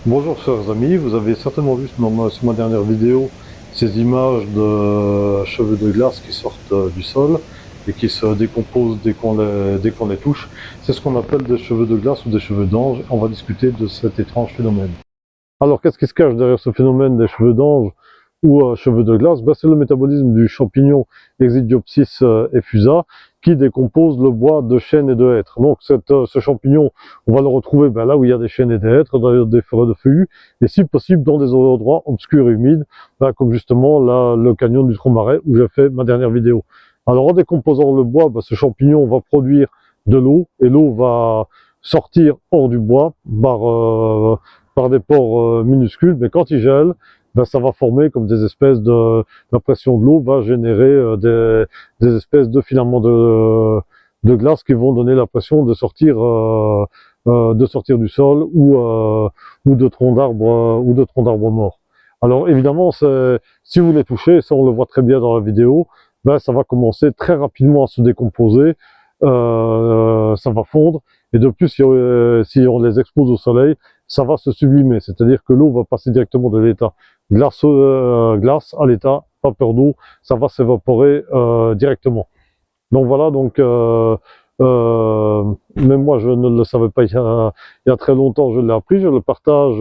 Bonjour chers amis, vous avez certainement vu sur ma dernière vidéo ces images de cheveux de glace qui sortent du sol et qui se décomposent dès qu'on les touche. C'est ce qu'on appelle des cheveux de glace ou des cheveux d'ange. On va discuter de cet étrange phénomène. Alors qu'est-ce qui se cache derrière ce phénomène des cheveux d'ange ou cheveux de glace? C'est le métabolisme du champignon Exidiopsis effusa qui décompose le bois de chêne et de hêtre. Donc ce champignon, on va le retrouver là où il y a des chênes et des hêtres, dans des forêts de feuillus, et si possible dans des endroits obscurs et humides, comme justement le canyon du Trou-Marais où j'ai fait ma dernière vidéo. Alors en décomposant le bois, ce champignon va produire de l'eau, et l'eau va sortir hors du bois par des pores minuscules, mais quand il gèle, ça va former comme des espèces la pression de l'eau va générer des espèces de filaments de glace qui vont donner l'impression de sortir du sol ou de troncs d'arbres morts. Alors évidemment, si vous les touchez, ça on le voit très bien dans la vidéo, ça va commencer très rapidement à se décomposer, ça va fondre, et de plus si on les expose au soleil, ça va se sublimer, c'est-à-dire que l'eau va passer directement de l'état glace à l'état vapeur d'eau, ça va s'évaporer directement. Donc voilà, même moi je ne le savais pas il y a très longtemps, je l'ai appris, je le partage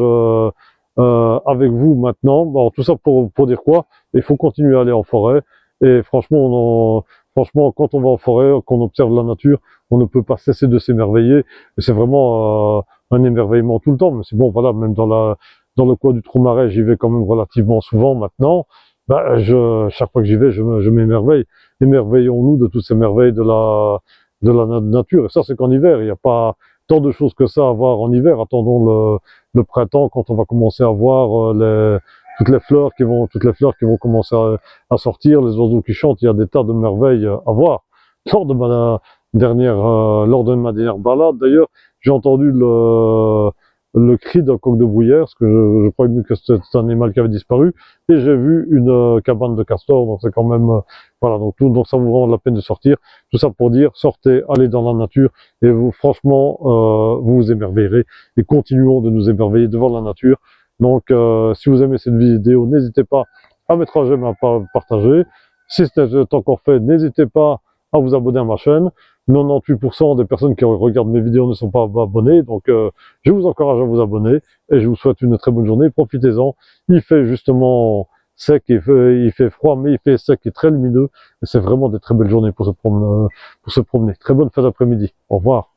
avec vous maintenant. Bon, tout ça pour dire quoi? Il faut continuer à aller en forêt, et franchement, quand on va en forêt, qu'on observe la nature, on ne peut pas cesser de s'émerveiller, et c'est vraiment un émerveillement tout le temps. Mais c'est bon, voilà, même dans le coin du Trou-Marais, j'y vais quand même relativement souvent maintenant. Chaque fois que j'y vais, je m'émerveille. Émerveillons-nous de toutes ces merveilles de la nature. Et ça, c'est qu'en hiver, il n'y a pas tant de choses que ça à voir en hiver. Attendons le printemps, quand on va commencer à voir toutes les fleurs qui vont commencer à sortir, les oiseaux qui chantent. Il y a des tas de merveilles à voir. Lors de ma dernière balade, d'ailleurs, j'ai entendu le cri d'un coq de bruyère, parce que je croyais que c'était un animal qui avait disparu, et j'ai vu une cabane de castor. Donc c'est quand même voilà, donc ça vous rend la peine de sortir. Tout ça pour dire, sortez, allez dans la nature, et vous, franchement, vous vous émerveillerez, et continuons de nous émerveiller devant la nature. Donc, si vous aimez cette vidéo, n'hésitez pas à mettre un j'aime, à partager. Si ce n'est pas encore fait, n'hésitez pas à vous abonner à ma chaîne. 98% des personnes qui regardent mes vidéos ne sont pas abonnées, donc je vous encourage à vous abonner, et je vous souhaite une très bonne journée. Profitez-en. Il fait justement sec, il fait froid, mais il fait sec et très lumineux. Et c'est vraiment des très belles journées pour se promener. Très bonne fin d'après-midi. Au revoir.